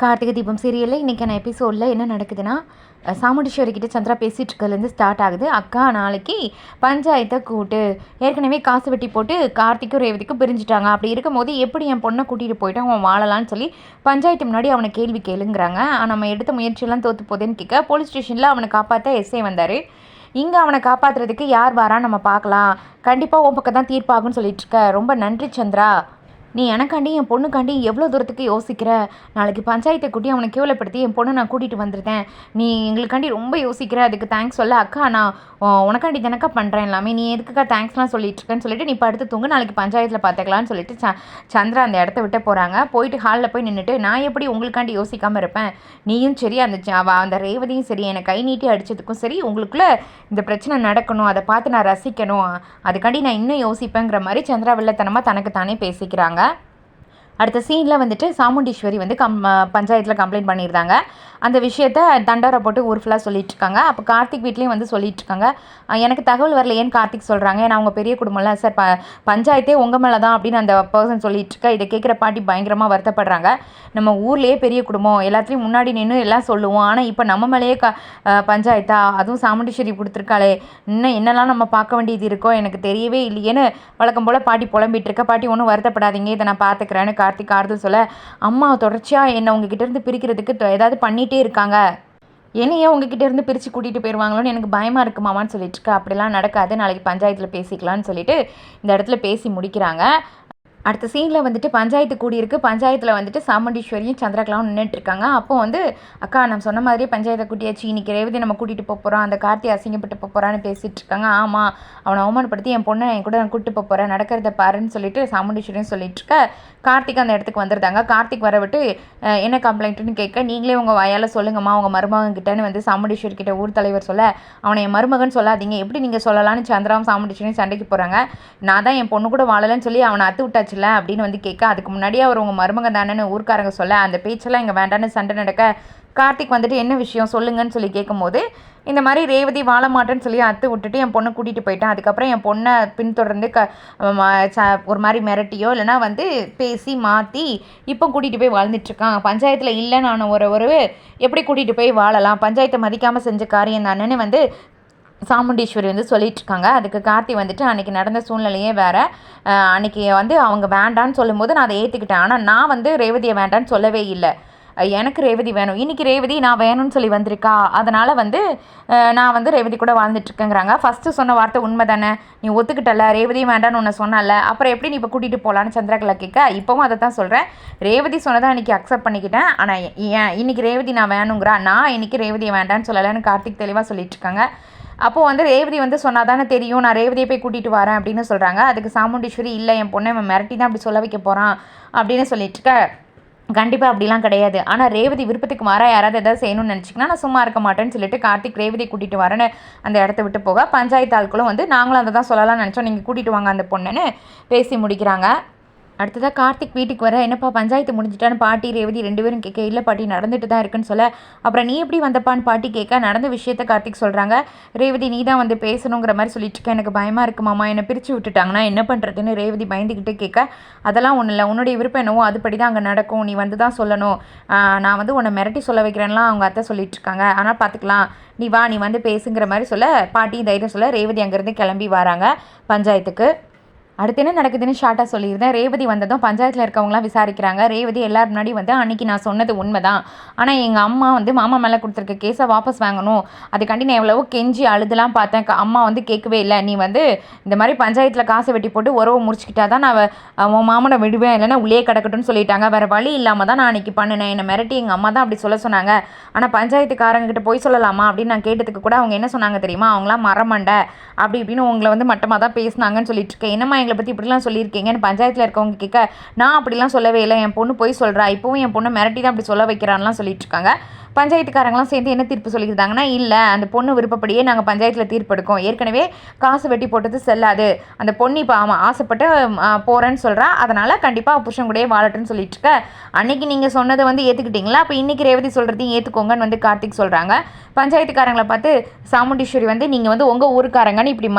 கார்த்திகை தீபம் சீரியலில் இன்றைக்கான எபிசோடில் என்ன நடக்குதுன்னா, சாமுண்டீஸ்வரி கிட்ட சந்திரா பேசிகிட்டு இருக்கிறதுலேருந்து ஸ்டார்ட் ஆகுது. அக்கா நாளைக்கு பஞ்சாயத்தை கூட்டு, ஏற்கனவே காசு வெட்டி போட்டு கார்த்திக்கும் ரேவதிக்கும் பிரிஞ்சுட்டாங்க. அப்படி இருக்கும்போது எப்படி என் பொண்ணை கூட்டிகிட்டு போயிட்டு அவன் வாழலான்னு சொல்லி பஞ்சாயத்து முன்னாடி அவனை கேள்வி கேளுங்கிறாங்க. நம்ம எடுத்த முயற்சியெல்லாம் தோற்று போகுதுன்னு கேட்க, போலீஸ் ஸ்டேஷனில் அவனை காப்பாற்ற எஸ்ஐ வந்தார். இங்கே அவனை காப்பாற்றுறதுக்கு யார் வாரான்னு நம்ம பார்க்கலாம், கண்டிப்பாக உன் பக்கம் தான் தீர்ப்பாகுன்னு சொல்லிட்டு இருக்க. ரொம்ப நன்றி சந்திரா, நீ எனக்காண்டி என் பொண்ணுக்காண்டி எவ்வளோ தூரத்துக்கு யோசிக்கிற. நாளைக்கு பஞ்சாயத்தை கூட்டி அவனை கேவலப்படுத்தி என் பொண்ணை நான் கூட்டிகிட்டு வந்துருந்தேன். நீ எங்களுக்காண்டி ரொம்ப யோசிக்கிற, அதுக்கு தேங்க்ஸ் சொல்ல. அக்கா நான் உனக்காண்டி தானக்கா பண்ணுறேன் எல்லாமே, நீ எதுக்குக்கா தேங்க்ஸ்லாம் சொல்லிட்டு இருக்கேன்னு சொல்லிட்டு நீ படுத்து தூங்க, நாளைக்கு பஞ்சாயத்தில் பார்த்துக்கலான்னு சொல்லிட்டு சந்திரா அந்த இடத்த விட்டு போகிறாங்க. போயிட்டு ஹாலில் போய் நின்றுட்டு, நான் எப்படி உங்களுக்காண்டி யோசிக்காமல் இருப்பேன், நீயும் சரி அந்த ரேவதியும் சரி என்னை கை நீட்டி அடித்ததுக்கும் சரி, உங்களுக்குள்ளே இந்த பிரச்சனை நடக்கணும், அதை பார்த்து நான் ரசிக்கணும், அதுக்காண்டி நான் இன்னும் யோசிப்பேங்கிற மாதிரி சந்திரா வெள்ளத்தனமாக தனக்கு தானே பேசிக்கிறாங்க. அடுத்த சீனில் வந்துட்டு சாமுண்டீஸ்வரி வந்து பஞ்சாயத்தில் கம்ப்ளைண்ட் பண்ணியிருந்தாங்க. அந்த விஷயத்த தண்டரை போட்டு ஊர் ஃபுல்லாக சொல்லிட்டு இருக்காங்க. அப்போ கார்த்திக் வீட்லேயும் வந்து சொல்லிட்டு இருக்காங்க. எனக்கு தகவல் வரல, ஏன்னு கார்த்திக் சொல்கிறாங்க, ஏன்னா அவங்க பெரிய குடும்பம்ல சார், பஞ்சாயத்தே உங்கள் மேலே தான் அப்படின்னு அந்த பர்சன் சொல்லிட்டு இருக்கா. இதை கேட்குற பாட்டி பயங்கரமாக வருத்தப்படுறாங்க. நம்ம ஊர்லேயே பெரிய குடும்பம், எல்லாத்துலேயும் முன்னாடி நின்று எல்லாம் சொல்லுவோம், ஆனால் இப்போ நம்ம மேலேயே பஞ்சாயத்தா, அதுவும் சாமுண்டீஸ்வரி கொடுத்துருக்காளே, இன்னும் என்னெல்லாம் நம்ம பார்க்க வேண்டியது இருக்கோ எனக்கு தெரியவே இல்லையேன்னு வழக்கம் போல் பாட்டி புலம்பிட்டு இருக்க. பாட்டி ஒன்றும் வருத்தப்படாதீங்க, இதை நான் பார்த்துக்கிறேன்னு கார்த்திக் ஆறுதல் சொல்ல, அம்மா தொடர்ச்சியாக என்னை உங்ககிட்ட இருந்து பிரிக்கிறதுக்கு ஏதாவது பண்ணிகிட்டே இருக்காங்க, என்னையே உங்ககிட்ட இருந்து பிரித்து கூட்டிகிட்டு போயிடுவாங்களோன்னு எனக்கு பயமாக இருக்குது மாமான்னு சொல்லிட்டு இருக்கா. அப்படிலாம் நடக்காது, நாளைக்கு பஞ்சாயத்தில் பேசிக்கலான்னு சொல்லிட்டு இந்த இடத்துல பேசி முடிக்கிறாங்க. அடுத்த சீனில் வந்துட்டு பஞ்சாயத்து கூடியிருக்கு. பஞ்சாயத்தில் வந்துட்டு சாமுண்டீஸ்வரியும் சந்திரகலாவும் நின்றுட்டுருக்காங்க. அப்போ வந்து அக்கா நம்ம சொன்ன மாதிரியே பஞ்சாயத்தை கூட்டியாச்சு, இன்றைக்கி ரேவதி நம்ம கூட்டிகிட்டு போகிறோம், அந்த கார்த்தி அசிங்கப்பட்டு போகிறான்னு பேசிகிட்டு இருக்காங்க. ஆமாம், அவனை அவமானப்படுத்தி என் பொண்ணை என் கூட நான் கூப்பிட்டு போகிறேன், நடக்கிறத பாருன்னு சொல்லிட்டு சாமுண்டீஸ்வரியும் சொல்லிட்டு இருக்க. கார்த்திக் அந்த இடத்துக்கு வந்துருந்தாங்க. கார்த்திக் வர விட்டு என்ன கம்ப்ளைண்ட்டுன்னு கேட்க, நீங்களே உங்கள் வாயால் சொல்லுங்கம்மா உங்கள் மருமகன்கிட்டன்னு வந்து சாமுண்டீஸ்வரி கிட்ட ஊர் தலைவர் சொல்ல, அவனை என் மருமகன் சொல்லாதீங்க, எப்படி நீங்கள் சொல்லலான்னு சந்திராவும் சாமுண்டீஸ்வரியும் சண்டைக்கு போகிறாங்க. நான் தான் என் பொண்ணு கூட வாழலன்னு சொல்லி அவனை அத்து விட்டாச்சு அப்படின்னு வந்து கேட்க, அதுக்கு முன்னாடியே அவர் உங்கள் மருமகன் தானேன்னு ஊர்க்காரங்க சொல்ல, அந்த பேச்செல்லாம் இங்கே வேண்டான்னு சண்டை நடக்க, கார்த்திக் வந்துட்டு என்ன விஷயம் சொல்லுங்கன்னு சொல்லி கேட்கும்போது, இந்த மாதிரி ரேவதி வாழ மாட்டேன்னு சொல்லி அத்து விட்டுட்டு என் பொண்ணை கூட்டிகிட்டு போயிட்டேன், அதுக்கப்புறம் என் பொண்ணை பின்தொடர்ந்து ஒரு மாதிரி மிரட்டியோ இல்லைனா வந்து பேசி மாற்றி இப்போ கூட்டிகிட்டு போய் வாழ்ந்துட்டுருக்கான். பஞ்சாயத்தில் இல்லை நான் ஒரு எப்படி கூட்டிகிட்டு போய் வாழலாம், பஞ்சாயத்தை மதிக்காமல் செஞ்ச காரியம் தானேன்னு வந்து சாமுண்டீஸ்வரி வந்து சொல்லிட்டு இருக்காங்க. அதுக்கு கார்த்தி வந்துட்டு அன்றைக்கி நடந்த சூழ்நிலையே வேறு, அன்றைக்கி வந்து அவங்க வேண்டான்னு சொல்லும்போது நான் அதை ஏற்றுக்கிட்டேன், ஆனால் நான் வந்து ரேவதியை வேண்டான்னு சொல்லவே இல்லை, எனக்கு ரேவதி வேணும், இன்றைக்கி ரேவதி நான் வேணும்னு சொல்லி வந்திருக்கா, அதனால் வந்து நான் வந்து ரேவதி கூட வாழ்ந்துட்டுருக்கேங்கிறாங்க. ஃபஸ்ட்டு சொன்ன வார்த்தை உண்மை தானே, நீ ஒத்துக்கிட்டல, ரேவதியும் வேண்டான்னு உன்னை சொன்னல, அப்புறம் எப்படி நீ இப்போ கூட்டிகிட்டு போகலான்னு சந்திரகலா கேட்க, இப்போவும் அதை தான் சொல்கிறேன், ரேவதி சொன்னதை அன்றைக்கி அக்செப்ட் பண்ணிக்கிட்டேன், ஆனால் ஏன் இன்றைக்கி ரேவதி நான் வேணுங்கிறா, நான் இன்றைக்கி ரேவதியை வேண்டான்னு சொல்லலைன்னு கார்த்திக் தெளிவாக சொல்லிட்டு இருக்காங்க. அப்போது வந்து ரேவதி வந்து சொன்னால் தானே தெரியும், நான் ரேவதியை போய் கூட்டிகிட்டு வரேன் அப்படின்னு சொல்கிறாங்க. அதுக்கு சாமுண்டீஸ்வரி இல்லை, என் பொண்ணை அவன் மிரட்டி தான் அப்படி சொல்ல வைக்க போகிறான் அப்படின்னு சொல்லிட்டு இருக்க. கண்டிப்பாக அப்படிலாம் கிடையாது, ஆனால் ரேவதி விருப்பத்துக்கு மாறாக யாராவது எதாவது செய்யணும்னு நினச்சிங்கன்னா நான் சும்மா இருக்க மாட்டேன்னு சொல்லிட்டு கார்த்திக் ரேவதி கூட்டிகிட்டு வரேன்னு அந்த இடத்த விட்டு போக, பஞ்சாயத்து ஆட்களும் வந்து நாங்களும் அதை தான் சொல்லலாம்னு நினச்சோம், நீங்கள் கூட்டிகிட்டு வாங்க அந்த பொண்ணுன்னு பேசி முடிக்கிறாங்க. அடுத்ததாக கார்த்திக் வீட்டுக்கு வர, என்னப்பா பஞ்சாயத்து முடிஞ்சிட்டான்னு பாட்டி ரேவதி 2 பேரும் கேட்க, இல்லை பாட்டி நடந்துட்டு தான் இருக்குன்னு சொல்ல, அப்புறம் நீ எப்படி வந்தப்பான்னு பாட்டி கேட்க, நடந்த விஷயத்த கார்த்திக் சொல்கிறாங்க. ரேவதி நீ தான் வந்து பேசணுங்கிற மாதிரி சொல்லிட்டு இருக்கேன், எனக்கு பயமாக இருக்குது மாமா, என்னை பிரித்து விட்டுட்டாங்கன்னா என்ன பண்ணுறதுன்னு ரேவதி பயந்துக்கிட்டே கேட்க, அதெல்லாம் ஒன்றும் இல்லை, உன்னுடைய விருப்பம் என்னவோ அதுபடி தான் அங்கே நடக்கும், நீ வந்து தான் சொல்லணும், நான் வந்து உன்னை மிரட்டி சொல்ல வைக்கிறேன்லாம் அவங்க அத்தை சொல்லிட்டு இருக்காங்க, ஆனால் பார்த்துக்கலாம், நீ வா, நீ வந்து பேசுங்கிற மாதிரி சொல்ல, பாட்டி தைரியம் சொல்ல ரேவதி அங்கேருந்து கிளம்பி வராங்க பஞ்சாயத்துக்கு. அடுத்து என்ன நடக்குதுன்னு ஷார்ட்டாக சொல்லியிருந்தேன். ரேவதி வந்ததும் பஞ்சாயத்தில் இருக்கவங்களாம் விசாரிக்கிறாங்க. ரேவதி எல்லாரும் முன்னாடி வந்து அன்றைக்கி நான் சொன்னது உண்மை தான், ஆனால் எங்கள் அம்மா வந்து மாமா மேலே கொடுத்துருக்க கேஸை வாபஸ் வாங்கணும், அதுக்காண்டி நான் எவ்வளவோ கெஞ்சி அழுதுலாம் பார்த்தேன், அம்மா வந்து கேட்கவே இல்லை, நீ வந்து இந்த மாதிரி பஞ்சாயத்தில் காசை வெட்டி போட்டு உறவை முடிச்சுக்கிட்டா தான் நான் உன் மாமனை விடுவேன், இல்லைன்னா உள்ளே கிடக்கட்டும்னு சொல்லிட்டாங்க, வேறு வழி இல்லாமல் தான் நான் அன்றைக்கி பண்ணினேன், என்னை மிரட்டி எங்கள் அம்மா தான் அப்படி சொல்ல சொன்னாங்க, ஆனால் பஞ்சாயத்துக்காரங்கிட்ட போய் சொல்லலாமா அப்படின்னு நான் கேட்டதுக்கு கூட அவங்க என்ன சொன்னாங்க தெரியுமா, அவங்களாம் மரமண்டை அப்படி இப்படின்னு உங்களை வந்து மட்டமாக தான் பேசினாங்கன்னு சொல்லிட்டு இருக்கேன், என்னம்மா எங்களை பற்றி இப்படிலாம் சொல்லியிருக்கீங்கன்னு பஞ்சாயத்தில் இருக்கவங்க கேட்க, நான் அப்படிலாம் சொல்லவே இல்லை, என் பொண்ணு போய் சொல்கிறா, இப்போவும் என் பொண்ணு மிரட்டி தான் அப்படி சொல்ல வைக்கிறான்லாம் சொல்லிட்டு இருக்காங்க. பஞ்சாயத்துக்காரங்களாம் சேர்ந்து என்ன தீர்ப்பு சொல்லியிருந்தாங்கன்னா, இல்லை அந்த பொண்ணு விருப்பப்படியே நாங்கள் பஞ்சாயத்தில் தீர்ப்பு எடுக்கோம், ஏற்கனவே காசு வெட்டி போட்டது செல்லாது, அந்த பொண்ணு இப்போ அவன் ஆசைப்பட்டு போகிறேன்னு சொல்கிறா, அதனால் கண்டிப்பாக புருஷன் கூடயே வாழட்டுன்னு சொல்லிட்டு இருக்க. அன்றைக்கி நீங்கள் சொன்னதை வந்து ஏற்றுக்கிட்டீங்களா, அப்போ இன்றைக்கி ரேவதி சொல்கிறதையும் ஏற்றுக்கோங்கன்னு வந்து கார்த்திக் சொல்கிறாங்க. பஞ்சாயத்துக்காரங்களை பார்த்து சாமுண்டீஸ்வரி வந்து நீங்கள் வந்து உங்கள் ஊருக்காரங்கன்னு இப்படி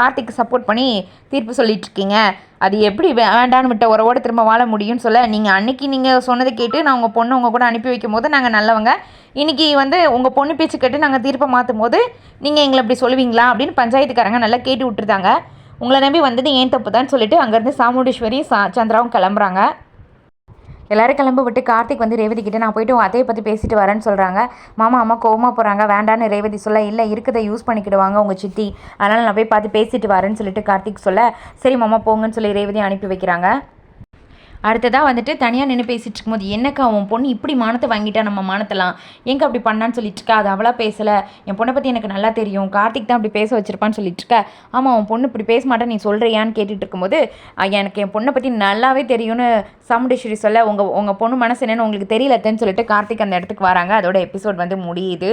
கார்த்திக்கு சப்போர்ட் பண்ணி தீர்ப்பு சொல்லிட்டு இருக்கீங்க, அது எப்படி வேண்டான்னு விட்ட உறவோடு திரும்ப வாழ முடியும்னு சொல்ல, நீங்கள் அன்னைக்கு நீங்கள் சொன்னதை கேட்டு நான் உங்கள் பொண்ணு உங்கள் கூட அனுப்பி வைக்கும் போது நாங்கள் நல்லவங்க, இன்றைக்கி வந்து உங்கள் பொண்ணு பேச்சு கேட்டு நாங்கள் தீர்ப்பை மாற்றும் போது நீங்கள் எங்களை இப்படி சொல்லுவீங்களா அப்படின்னு பஞ்சாயத்துக்காரங்க நல்லா கேட்டு விட்டுருந்தாங்க. உங்களை நம்பி வந்தது ஏன் தப்பு தான் சொல்லிட்டு அங்கேருந்து சாமுண்டீஸ்வரி சந்திராவும் கிளம்புறாங்க. எல்லோரும் கிளம்ப விட்டு கார்த்திக் வந்து ரேவதி கிட்டே நான் போய்ட்டு உங்கள் அத்தையை பற்றி பேசிட்டு வரேன்னு சொல்கிறாங்க. மாமா அம்மா கோவமாக போகிறாங்க வேண்டான்னு ரேவதி சொல்ல, இல்லை இருக்கதை யூஸ் பண்ணிக்கிடுவாங்க உங்கள் சித்தி, அதனால் நான் போய் பார்த்து பேசிட்டு வரேன்னு சொல்லிட்டு கார்த்திக் சொல்ல, சரி மாமா போங்கன்னு சொல்லி ரேவதி அனுப்பி வைக்கிறாங்க. அடுத்ததாக வந்துட்டு தனியாக நின்று பேசிகிட்டு இருக்கும்போது, என்னக்கா உன் பொண்ணு இப்படி மானத்தை வாங்கிட்டா நம்ம மானத்தெல்லாம் எங்கே அப்படி பண்ணான்னு சொல்லிட்டு இருக்கா, அது அவளாக பேசலை, என் பொண்ணை பற்றி எனக்கு நல்லா தெரியும், கார்த்திக் தான் அப்படி பேச வச்சிருப்பான்னு சொல்லிட்டு இருக்கா. ஆமாம் உன் பொண்ணு இப்படி பேச மாட்டேன் நீ சொல்கிறியான்னு கேட்டுட்டு இருக்கும்போது, எனக்கு என் பொண்ணை பற்றி நல்லாவே தெரியும்னு சாமுண்டீஸ்வரி சொல்ல, உங்கள் பொண்ணு மனசு என்னன்னு உங்களுக்கு தெரியலத்தேன்னு சொல்லிட்டு கார்த்திக் அந்த இடத்துக்கு வராங்க. அதோட எபிசோட் வந்து முடியுது.